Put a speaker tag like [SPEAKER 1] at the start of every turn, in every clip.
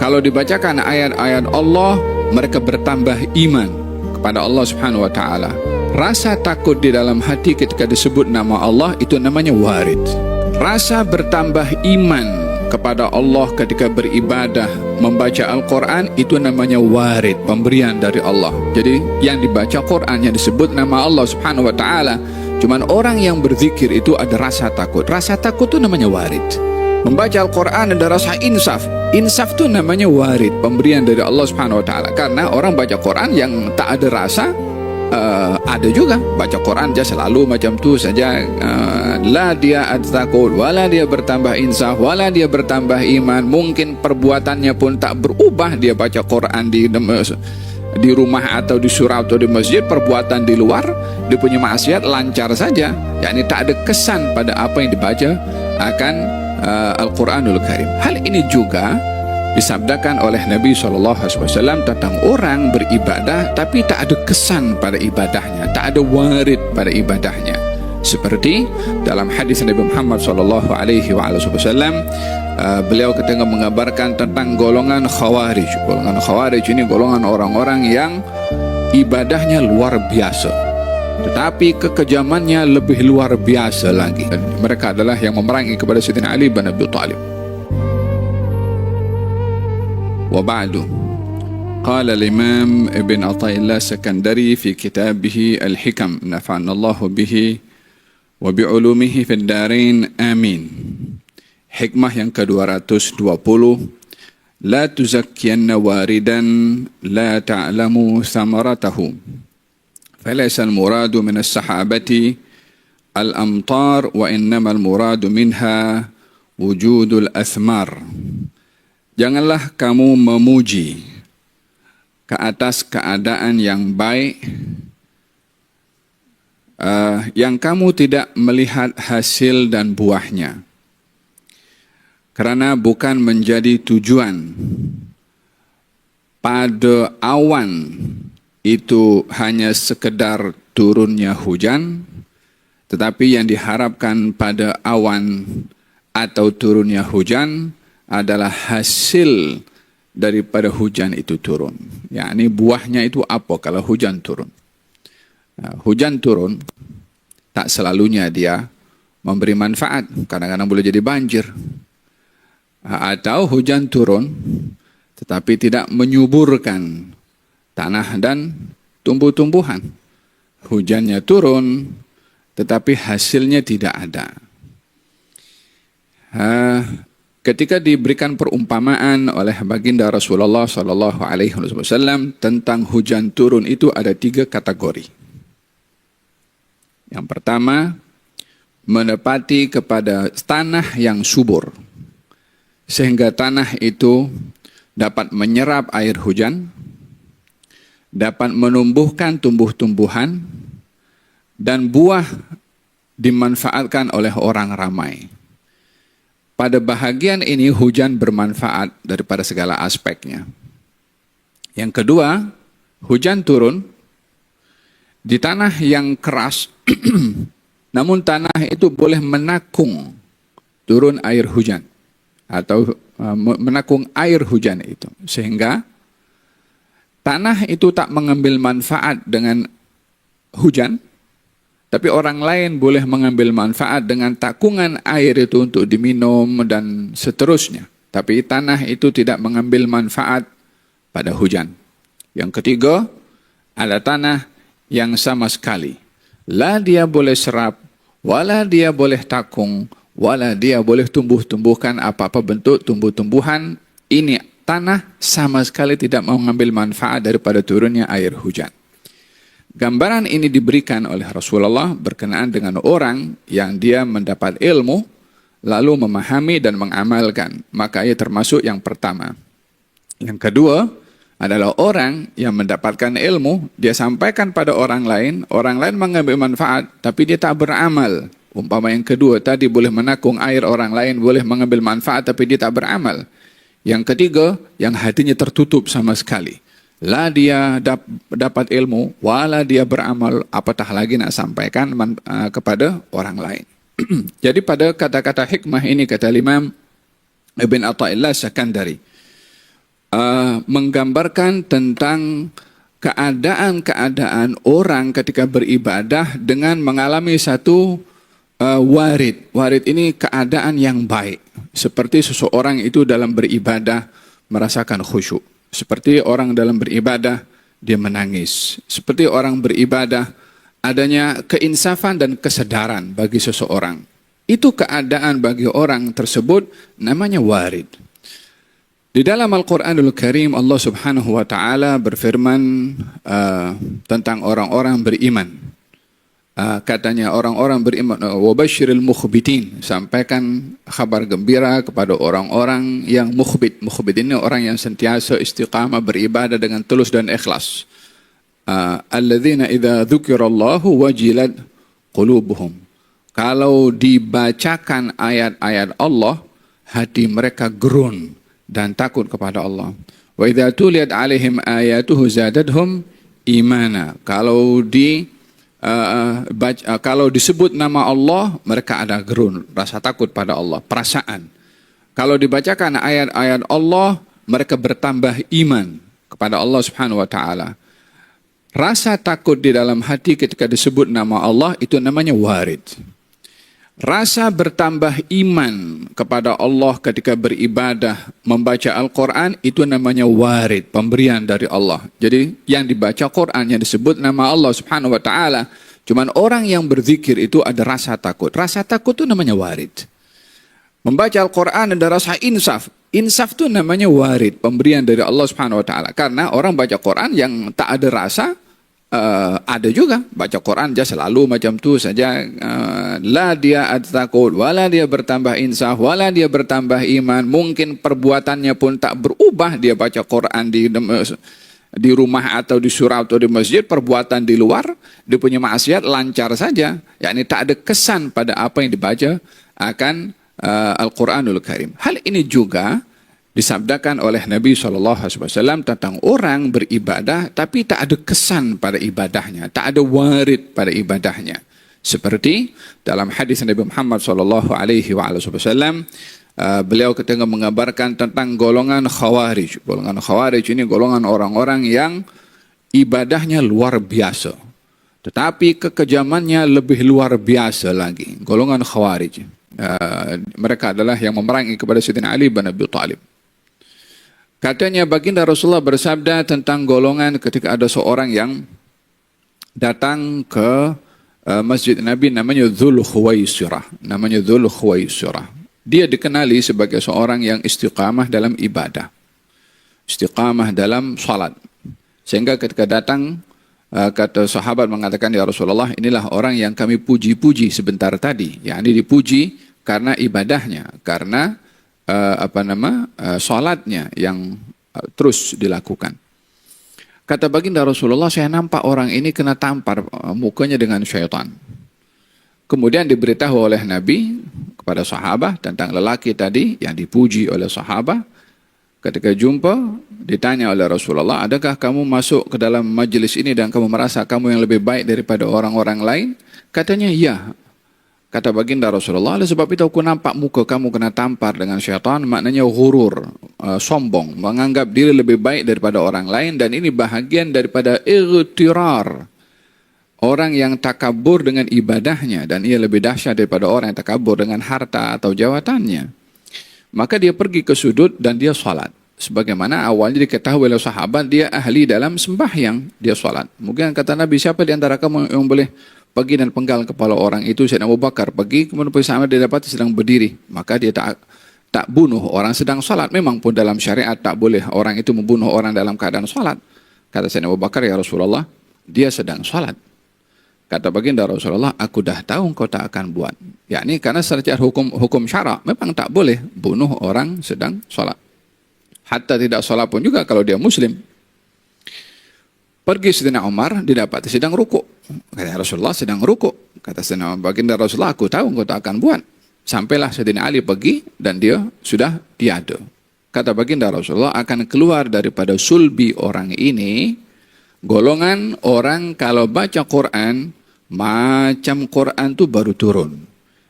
[SPEAKER 1] Kalau dibacakan ayat-ayat Allah, mereka bertambah iman kepada Allah Subhanahu wa taala. Rasa takut di dalam hati ketika disebut nama Allah itu namanya warid. Rasa bertambah iman kepada Allah ketika beribadah, membaca Al-Quran, itu namanya warid, pemberian dari Allah. Jadi yang dibaca Quran, yang disebut nama Allah Subhanahu wa ta'ala, cuman orang yang berzikir itu ada rasa takut. Rasa takut itu namanya warid. Membaca Al-Quran ada rasa insaf. Insaf itu namanya warid, pemberian dari Allah Subhanahu wa ta'ala. Karena orang baca Quran yang tak ada rasa, ada juga baca Quran aja selalu macam tu saja, la dia takut, wala dia bertambah insaf, wala dia bertambah iman. Mungkin perbuatannya pun tak berubah. Dia baca Quran di rumah atau di surau atau di masjid, perbuatan di luar dia punya maksiat lancar saja, yakni tak ada kesan pada apa yang dibaca akan Al-Quranul Karim. Hal ini juga disabdakan oleh Nabi SAW tentang orang beribadah tapi tak ada kesan pada ibadahnya, tak ada warid pada ibadahnya. Seperti dalam hadis Nabi Muhammad SAW, beliau ketika mengabarkan tentang golongan Khawarij. Golongan Khawarij ini golongan orang-orang yang ibadahnya luar biasa, tetapi kekejamannya lebih luar biasa lagi. Dan mereka adalah yang memerangi kepada Sayyidina Ali bin Abi Thalib. وبعد قال الإمام ابن عطاء الله السكندري في كتابه الحكم نفعنا الله به وبعلومه في الدارين آمين. Hikmah yang ke-220, لا تزكين واردا لا تعلم ثمرته فليس المراد من السحابة الأمطار وإنما المراد منها وجود الأثمار. Janganlah kamu memuji ke atas keadaan yang baik yang kamu tidak melihat hasil dan buahnya, karena bukan menjadi tujuan pada awan itu hanya sekedar turunnya hujan, tetapi yang diharapkan pada awan atau turunnya hujan adalah hasil daripada hujan itu turun. Yakni buahnya itu apa kalau hujan turun? Hujan turun tak selalunya dia memberi manfaat. Kadang-kadang boleh jadi banjir. Atau hujan turun tetapi tidak menyuburkan tanah dan tumbuh-tumbuhan. Hujannya turun tetapi hasilnya tidak ada. Ketika diberikan perumpamaan oleh baginda Rasulullah SAW tentang hujan turun, itu ada 3 kategori. Yang pertama, menepati kepada tanah yang subur, sehingga tanah itu dapat menyerap air hujan, dapat menumbuhkan tumbuh-tumbuhan, dan buah dimanfaatkan oleh orang ramai. Pada bahagian ini hujan bermanfaat daripada segala aspeknya. Yang kedua, hujan turun di tanah yang keras, namun tanah itu boleh menakung turun air hujan atau menakung air hujan itu, sehingga tanah itu tak mengambil manfaat dengan hujan, tapi orang lain boleh mengambil manfaat dengan takungan air itu untuk diminum dan seterusnya. Tapi tanah itu tidak mengambil manfaat pada hujan. Yang ketiga, ada tanah yang sama sekali, la dia boleh serap, wala dia boleh takung, wala dia boleh tumbuh-tumbuhkan apa-apa bentuk tumbuh-tumbuhan. Ini tanah sama sekali tidak mengambil manfaat daripada turunnya air hujan. Gambaran ini diberikan oleh Rasulullah berkenaan dengan orang yang dia mendapat ilmu, lalu memahami dan mengamalkan. Maka ia termasuk yang pertama. Yang kedua adalah orang yang mendapatkan ilmu, dia sampaikan pada orang lain mengambil manfaat, tapi dia tak beramal. Umpama yang kedua tadi boleh menakung air orang lain, boleh mengambil manfaat, tapi dia tak beramal. Yang ketiga, yang hatinya tertutup sama sekali. La dia dapat ilmu, wala dia beramal, apatah lagi nak sampaikan kepada orang lain. Jadi pada kata-kata hikmah ini, kata Imam Ibn Athaillah Sakandari, menggambarkan tentang keadaan-keadaan orang ketika beribadah dengan mengalami satu warid. Warid ini keadaan yang baik. Seperti seseorang itu dalam beribadah merasakan khusyuk. Seperti orang dalam beribadah dia menangis. Seperti orang beribadah adanya keinsafan dan kesadaran bagi seseorang. Itu keadaan bagi orang tersebut namanya warid. Di dalam Al-Quranul Karim Allah Subhanahu wa Ta'ala berfirman tentang orang-orang beriman. Katanya orang-orang beriman, wabashiril mukhbitin, sampaikan kabar gembira kepada orang-orang yang mukhbit. Mukhbit ini orang yang sentiasa istiqamah beribadah dengan tulus dan ikhlas. Alladzina idza dzukirallahu wajilat qulubuhum. Kalau dibacakan ayat-ayat Allah, hati mereka gerun dan takut kepada Allah. Wa idza tuliyat alaihim ayatuhu zadadhum imana. Kalau disebut nama Allah, mereka ada gerun, rasa takut pada Allah, perasaan. Kalau dibacakan ayat-ayat Allah, mereka bertambah iman kepada Allah Subhanahu wa Ta'ala. Rasa takut di dalam hati ketika disebut nama Allah itu namanya warid. Rasa bertambah iman kepada Allah ketika beribadah, membaca Al-Quran, itu namanya warid, pemberian dari Allah. Jadi yang dibaca Quran, yang disebut nama Allah Subhanahu wa Ta'ala, cuman orang yang berzikir itu ada rasa takut. Rasa takut itu namanya warid. Membaca Al-Quran ada rasa insaf. Insaf itu namanya warid, pemberian dari Allah Subhanahu wa Ta'ala. Karena orang baca Quran yang tak ada rasa, ada juga baca Quran dia selalu macam tu saja, la dia ada takut, wala dia bertambah insaf, wala dia bertambah iman. Mungkin perbuatannya pun tak berubah, dia baca Quran di rumah atau di surau atau di masjid, perbuatan di luar dia punya maksiat lancar saja, yakni tak ada kesan pada apa yang dibaca akan Al-Quranul Karim. Hal ini juga disabdakan oleh Nabi SAW tentang orang beribadah tapi tak ada kesan pada ibadahnya, tak ada warid pada ibadahnya. Seperti dalam hadis Nabi Muhammad SAW, beliau ketika mengabarkan tentang golongan Khawarij. Golongan Khawarij ini golongan orang-orang yang ibadahnya luar biasa, tetapi kekejamannya lebih luar biasa lagi. Golongan Khawarij. Mereka adalah yang memerangi kepada Sayyidina Ali bin Abi Thalib. Katanya baginda Rasulullah bersabda tentang golongan ketika ada seorang yang datang ke masjid Nabi namanya Dzul Khuwaisirah. Namanya Dzul Khuwaisirah. Dia dikenali sebagai seorang yang istiqamah dalam ibadah. Istiqamah dalam salat. Sehingga ketika datang, kata sahabat mengatakan, ya Rasulullah, inilah orang yang kami puji-puji sebentar tadi. Yakni dipuji karena ibadahnya, karena salatnya yang terus dilakukan. Kata baginda Rasulullah, saya nampak orang ini kena tampar mukanya dengan syaitan. Kemudian diberitahu oleh Nabi kepada sahabat tentang lelaki tadi yang dipuji oleh sahabat. Ketika jumpa, ditanya oleh Rasulullah, adakah kamu masuk ke dalam majlis ini dan kamu merasa kamu yang lebih baik daripada orang-orang lain? Katanya, ya. Kata baginda Rasulullah, oleh sebab itu aku nampak muka kamu kena tampar dengan syaitan, maknanya ghurur, sombong, menganggap diri lebih baik daripada orang lain, dan ini bahagian daripada ightirar. Orang yang takabur dengan ibadahnya, dan ia lebih dahsyat daripada orang yang takabur dengan harta atau jawatannya. Maka dia pergi ke sudut dan dia salat. Sebagaimana awalnya diketahui oleh sahabat, dia ahli dalam sembahyang, dia salat. Mungkin kata Nabi, siapa di antara kamu yang boleh pergi dan penggal kepala orang itu? Sayyidina Abu Bakar pergi, kemudian bersama dia dapati sedang berdiri. Maka dia tak bunuh orang sedang salat. Memang pun dalam syariat tak boleh orang itu membunuh orang dalam keadaan salat. Kata Sayyidina Abu Bakar, ya Rasulullah, dia sedang salat. Kata baginda Rasulullah, aku dah tahu engkau tak akan buat. Yakni karena secara hukum syarak memang tak boleh bunuh orang sedang salat. Hatta tidak salat pun juga kalau dia muslim. Pergi Sayyidina Umar, didapati sedang rukuk. Kata Rasulullah sedang rukuk. Kata Sayyidina baginda Rasulullah, aku tahu engkau tak akan buat. Sampailah Sayyidina Ali pergi dan dia sudah tiada. Kata baginda Rasulullah, akan keluar daripada sulbi orang ini golongan orang kalau baca Quran, macam Quran tu baru turun.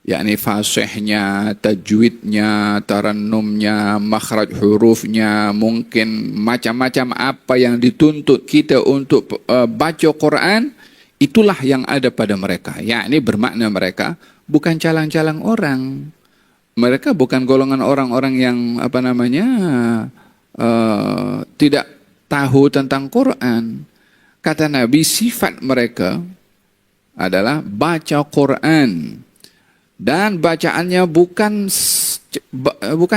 [SPEAKER 1] yakni fasihnya, tajwidnya, tarannumnya, makhraj hurufnya, mungkin macam-macam apa yang dituntut kita untuk baca Quran, itulah yang ada pada mereka. Yakni bermakna mereka bukan calang-calang orang. Mereka bukan golongan orang-orang yang tidak tahu tentang Quran. Kata Nabi, sifat mereka adalah baca Quran. Dan bacaannya bukan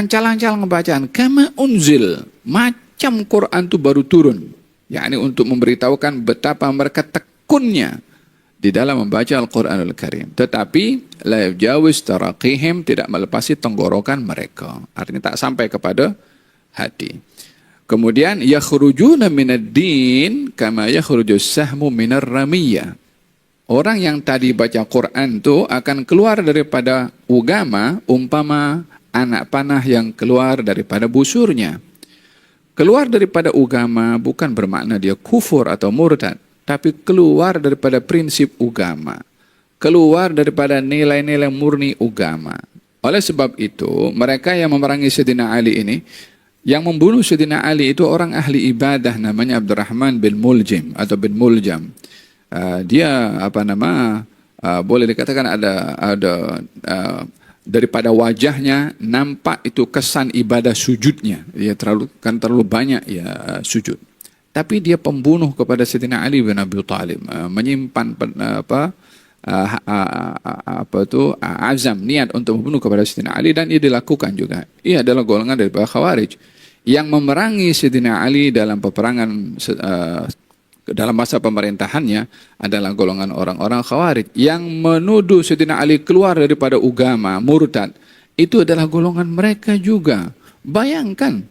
[SPEAKER 1] calang-calang bacaan. Kama unzil. Macam Quran itu baru turun. Yakni untuk memberitahukan betapa mereka tekunnya di dalam membaca Al-Quranul Karim. Tetapi la yajawis taraqihim, tidak melepasi tenggorokan mereka. Artinya tak sampai kepada hati. Kemudian yakhrujuna minad din kama yakhrujus sahmu minar ramiyah. Orang yang tadi baca Quran itu akan keluar daripada agama umpama anak panah yang keluar daripada busurnya. Keluar daripada agama bukan bermakna dia kufur atau murtad, tapi keluar daripada prinsip agama. Keluar daripada nilai-nilai murni agama. Oleh sebab itu, mereka yang memerangi Sayyidina Ali ini, yang membunuh Sayyidina Ali itu orang ahli ibadah namanya Abdurrahman bin Muljam atau bin Muljam. Dia boleh dikatakan ada daripada wajahnya nampak itu kesan ibadah sujudnya. Dia terlalu banyak ya sujud. Tapi dia pembunuh kepada Sayyidina Ali bin Abi Thalib, menyimpan azam, niat untuk membunuh kepada Sayyidina Ali, dan ia dilakukan juga. Ia adalah golongan daripada Khawarij yang memerangi Sayyidina Ali dalam peperangan dalam masa pemerintahannya adalah golongan orang-orang Khawarij yang menuduh Sayyidina Ali keluar daripada agama, murtad. Itu adalah golongan mereka juga. Bayangkan,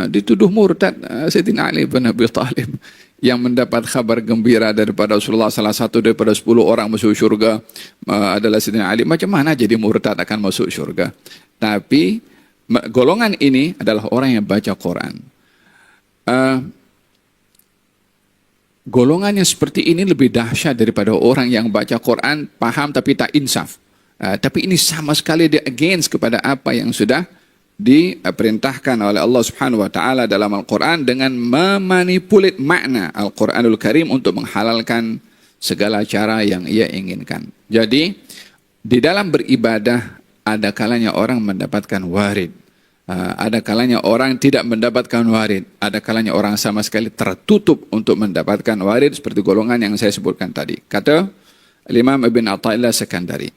[SPEAKER 1] dituduh murtad Sayyidina Ali bin Abi Thalib yang mendapat kabar gembira daripada Rasulullah, salah satu daripada 10 orang masuk syurga adalah Sayyidina Ali. Macam mana jadi murtad akan masuk syurga? Tapi golongan ini adalah orang yang baca Quran. Golongan yang seperti ini lebih dahsyat daripada orang yang baca Quran, paham tapi tak insaf. Tapi ini sama sekali dia against kepada apa yang sudah diperintahkan oleh Allah Subhanahu wa taala dalam Al-Quran dengan memanipulit makna Al-Quranul Karim untuk menghalalkan segala cara yang ia inginkan. Jadi di dalam beribadah ada kalanya orang mendapatkan warid. Ada kalanya orang tidak mendapatkan warid. Ada kalanya orang sama sekali tertutup untuk mendapatkan warid seperti golongan yang saya sebutkan tadi. Kata Imam Ibn Athaillah Sekandari,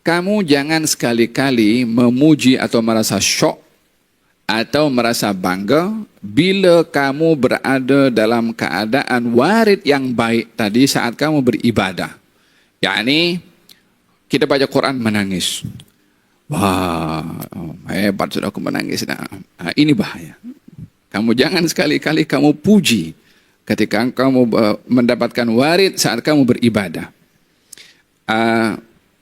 [SPEAKER 1] kamu jangan sekali-kali memuji atau merasa syok atau merasa bangga bila kamu berada dalam keadaan warid yang baik tadi saat kamu beribadah. Yakni kita baca Quran menangis. Wah, hebat sudah aku menangis. Ini bahaya. Kamu jangan sekali-kali kamu puji ketika kamu mendapatkan warid saat kamu beribadah.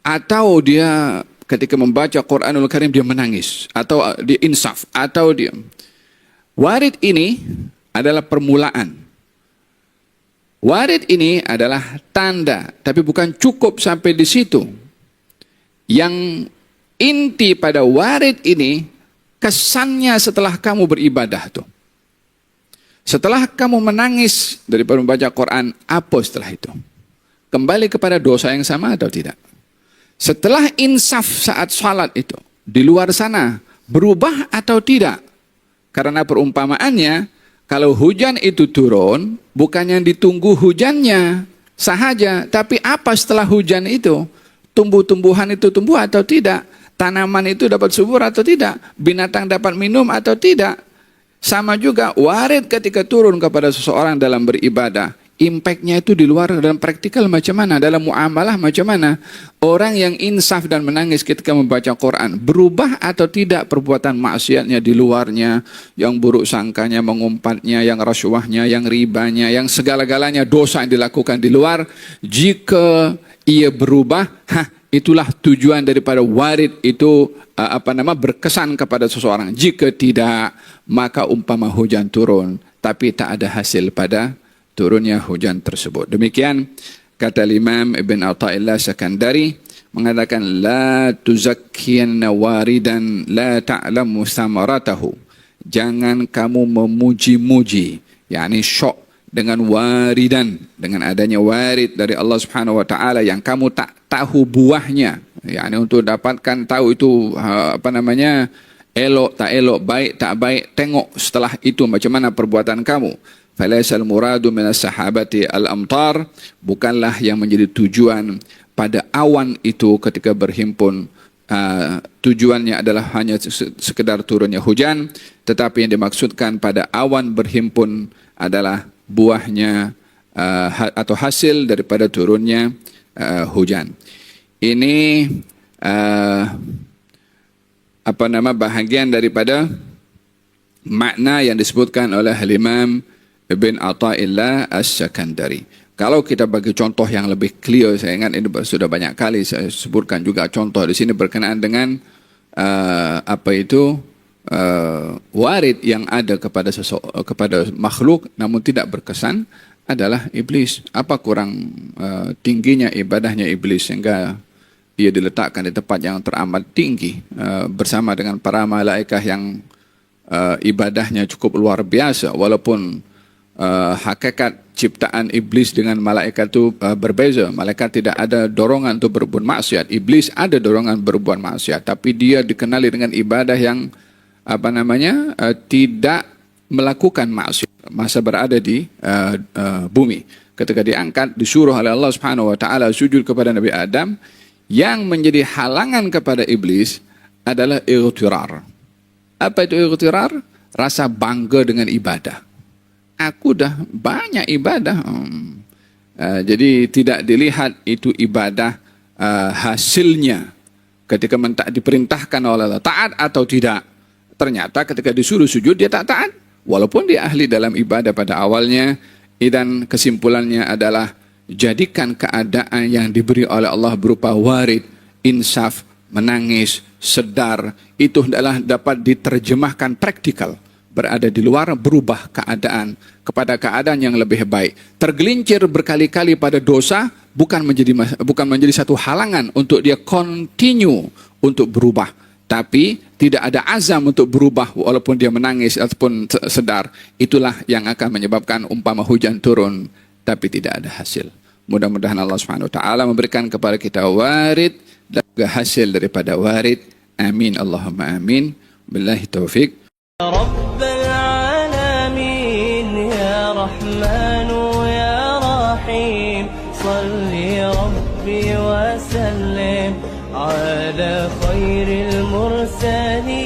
[SPEAKER 1] Atau dia ketika membaca Quranul Karim dia menangis, atau dia insaf, atau dia. Warid ini adalah permulaan. Warid ini adalah tanda, tapi bukan cukup sampai di situ. Yang inti pada warid ini, kesannya setelah kamu beribadah tuh. Setelah kamu menangis daripada membaca Quran, apa setelah itu? Kembali kepada dosa yang sama atau tidak? Setelah insaf saat salat itu, di luar sana, berubah atau tidak? Karena perumpamaannya, kalau hujan itu turun, bukan yang ditunggu hujannya sahaja, tapi apa setelah hujan itu? Tumbuh-tumbuhan itu tumbuh atau tidak? Tanaman itu dapat subur atau tidak? Binatang dapat minum atau tidak? Sama juga warid ketika turun kepada seseorang dalam beribadah. Impactnya itu di luar dalam praktikal macam mana? Dalam muamalah macam mana? Orang yang insaf dan menangis ketika membaca Quran, berubah atau tidak perbuatan maksiatnya di luarnya? Yang buruk sangkanya, mengumpatnya, yang rasuahnya, yang ribanya, yang segala-galanya dosa yang dilakukan di luar. Jika ia berubah, itulah tujuan daripada warid itu berkesan kepada seseorang. Jika tidak, maka umpama hujan turun, tapi tak ada hasil pada turunnya hujan tersebut. Demikian kata Imam Ibn Athaillah Sekandari, mengatakan la tuzakkiyanna waridan la ta'lamu samaratahu. Jangan kamu memuji-muji, yakni syok dengan waridan, dengan adanya warid dari Allah Subhanahu wa taala yang kamu tak tahu buahnya, yakni untuk dapatkan tahu itu elok tak elok, baik tak baik, tengok setelah itu macam mana perbuatan kamu. Falaisal muradu minas sahabati al-amtar, bukanlah yang menjadi tujuan pada awan itu ketika berhimpun, tujuannya adalah hanya sekedar turunnya hujan, tetapi yang dimaksudkan pada awan berhimpun adalah buahnya atau hasil daripada turunnya hujan. Ini bahagian daripada makna yang disebutkan oleh Imam Ibn Athaillah As-Sakandari. Kalau kita bagi contoh yang lebih clear, saya ingat ini sudah banyak kali saya sebutkan juga contoh di sini berkenaan dengan warid yang ada kepada kepada makhluk namun tidak berkesan adalah iblis. Apa kurang tingginya ibadahnya iblis sehingga ia diletakkan di tempat yang teramat tinggi bersama dengan para malaikat yang ibadahnya cukup luar biasa, walaupun hakikat ciptaan iblis dengan malaikat itu berbeza. Malaikat tidak ada dorongan untuk berbuat maksiat, iblis ada dorongan berbuat maksiat, tapi dia dikenali dengan ibadah yang tidak melakukan maksiat masa berada di bumi. Ketika diangkat, disuruh oleh Allah Subhanahu wa taala sujud kepada Nabi Adam, yang menjadi halangan kepada iblis adalah ightirar. Apa itu ightirar? Rasa bangga dengan ibadah. Aku dah banyak ibadah. Jadi tidak dilihat itu ibadah hasilnya ketika diperintahkan oleh Allah, taat atau tidak. Ternyata ketika disuruh sujud dia tak taat, walaupun dia ahli dalam ibadah pada awalnya. Dan kesimpulannya adalah jadikan keadaan yang diberi oleh Allah berupa warid, insaf, menangis, sedar, itu adalah dapat diterjemahkan praktikal. Berada di luar, berubah keadaan kepada keadaan yang lebih baik. Tergelincir berkali-kali pada dosa bukan menjadi satu halangan untuk dia continue untuk berubah, tapi tidak ada azam untuk berubah walaupun dia menangis ataupun sedar. Itulah yang akan menyebabkan umpama hujan turun tapi tidak ada hasil. Mudah-mudahan Allah Subhanahu wa taala memberikan kepada kita warid dan juga hasil daripada warid. Amin Allahumma amin. Billahi taufik.
[SPEAKER 2] رب العالمين يا رحمن يا رحيم صل ربي وسلم على خير المرسلين.